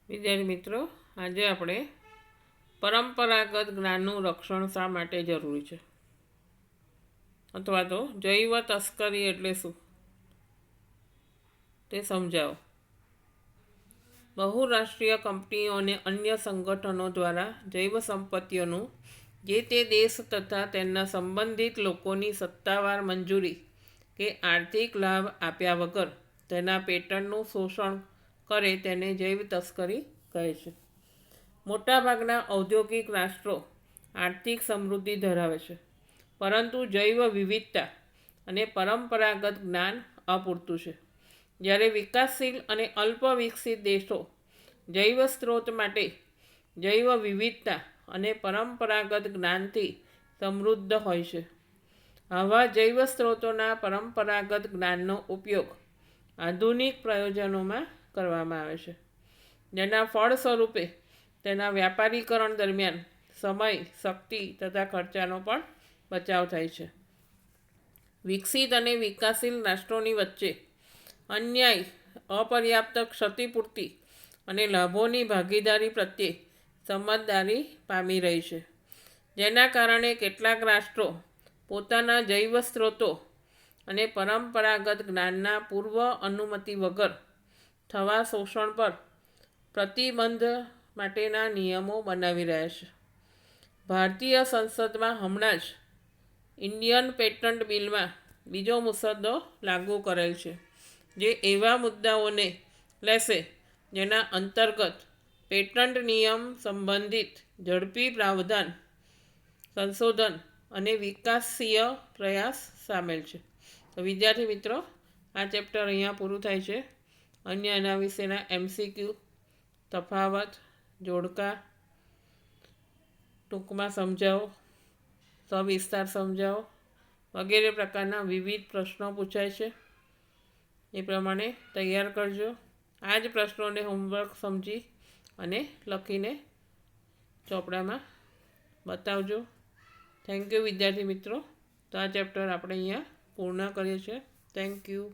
વિદ્યાર્થી મિત્રો, આજે આપણે પરંપરાગત જ્ઞાનનું રક્ષણ શા માટે જરૂરી છે, અથવા તો જૈવ તસ્કરી એટલે શું તે સમજાવો. બહુરાષ્ટ્રીય કંપનીઓ અને અન્ય સંગઠનો દ્વારા જૈવ સંપત્તિઓનું જે તે દેશ તથા તેના સંબંધિત લોકોની સત્તાવાર મંજૂરી કે આર્થિક લાભ આપ્યા વગર તેના પેટન્ટનું શોષણ કરે તેને જૈવ તસ્કરી કહે છે. મોટાભાગના ઔદ્યોગિક રાષ્ટ્રો આર્થિક સમૃદ્ધિ ધરાવે છે, પરંતુ જૈવ વિવિધતા અને પરંપરાગત જ્ઞાન અપૂરતું છે. જ્યારે વિકાસશીલ અને અલ્પ વિકસિત દેશો જૈવ સ્ત્રોત માટે જૈવ વિવિધતા અને પરંપરાગત જ્ઞાનથી સમૃદ્ધ હોય છે. આવા જૈવ સ્ત્રોતોના પરંપરાગત જ્ઞાનનો ઉપયોગ આધુનિક પ્રયોજનોમાં કરવામાં આવે છે, જેના ફળ સ્વરૂપે તેના વ્યાપારીકરણ દરમિયાન સમય, શક્તિ તથા ખર્ચાનો પણ બચાવ થાય છે. વિકસિત અને વિકાસશીલ રાષ્ટ્રોની વચ્ચે અન્યાય, અપર્યાપ્ત ક્ષતિપૂર્તિ અને લાભોની ભાગીદારી પ્રત્યે સમજદારી પામી રહી છે, જેના કારણે કેટલાક રાષ્ટ્રો પોતાના જૈવ સ્ત્રોતો અને પરંપરાગત જ્ઞાનના પૂર્વ અનુમતિ વગર થવા શોષણ પર પ્રતિબંધ માટેના નિયમો બનાવી રહ્યા છે. ભારતીય સંસદમાં હમણાં જ ઇન્ડિયન પેટન્ટ બિલમાં બીજો મુસદ્દો લાગુ કરેલ છે, જે એવા મુદ્દાઓને લેશે જેના અંતર્ગત પેટન્ટ નિયમ સંબંધિત ઝડપી પ્રાવધાન, સંશોધન અને વિકાસીય પ્રયાસ સામેલ છે. તો વિદ્યાર્થી મિત્રો, આ ચેપ્ટર અહીંયા પૂરું થાય છે. અન્ય એના વિશેના MCQ, તફાવત, જોડકા ટૂંકમાં સમજાવો, સવિસ્તાર સમજાવો વગેરે પ્રકારના વિવિધ પ્રશ્નો પૂછાય છે. એ પ્રમાણે તૈયાર કરજો. આ જ પ્રશ્નોને હોમવર્ક સમજી અને લખીને ચોપડામાં બતાવજો. થેન્ક યુ વિદ્યાર્થી મિત્રો. તો આ ચેપ્ટર આપણે અહીંયા પૂર્ણ કરીએ છીએ. Thank you.